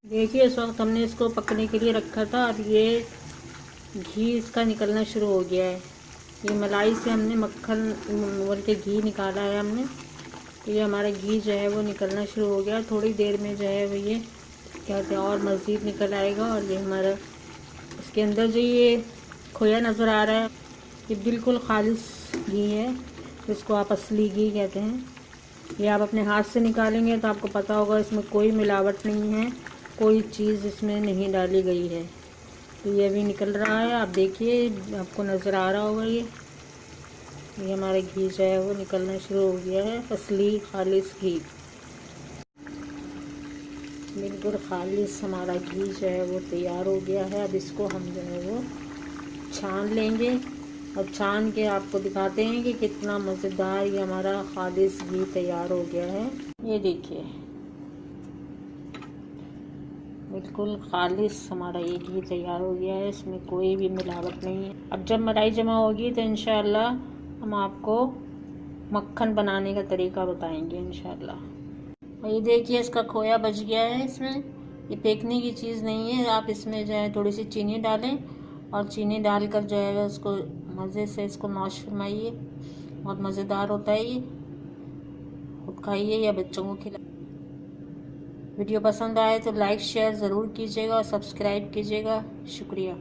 देखिए इस वक्त हमने इसको पकने के लिए रखा था, अब ये घी इसका निकलना शुरू हो गया है। ये मलाई से हमने मक्खन बोल के घी निकाला है हमने, तो ये हमारा घी जो है वो निकलना शुरू हो गया। थोड़ी देर में जो है वो ये क्या कहते हैं और मज़ीद निकल आएगा। और ये हमारा इसके अंदर जो ये खोया नज़र आ रहा है, ये बिल्कुल खालिस घी है, जिसको आप असली घी कहते हैं। ये आप अपने हाथ से निकालेंगे तो आपको पता होगा इसमें कोई मिलावट नहीं है, कोई चीज़ इसमें नहीं डाली गई है। तो ये अभी निकल रहा है, आप देखिए, आपको नज़र आ रहा होगा ये हमारा घी जो है वो निकलना शुरू हो गया है। असली खालिस घी, बिल्कुल खालिस हमारा घी जो है वो तैयार हो गया है। अब इसको हम जो है वो छान लेंगे और छान के आपको दिखाते हैं कि कितना मज़ेदार ये हमारा खालिस घी तैयार हो गया है। ये देखिए बिल्कुल खालिस हमारा ये घी तैयार हो गया है, इसमें कोई भी मिलावट नहीं है। अब जब मलाई जमा होगी तो इंशाल्लाह हम आपको मक्खन बनाने का तरीका बताएंगे इंशाल्लाह। और ये देखिए इसका खोया बच गया है इसमें, ये फेंकने की चीज़ नहीं है। आप इसमें जो है थोड़ी सी चीनी डालें और चीनी डालकर जो है उसको मज़े से इसको नौश फरमाइए। बहुत मज़ेदार होता है ये, खुद खाइए या बच्चों को खिलाइए। वीडियो पसंद आए तो लाइक शेयर ज़रूर कीजिएगा और सब्सक्राइब कीजिएगा। शुक्रिया।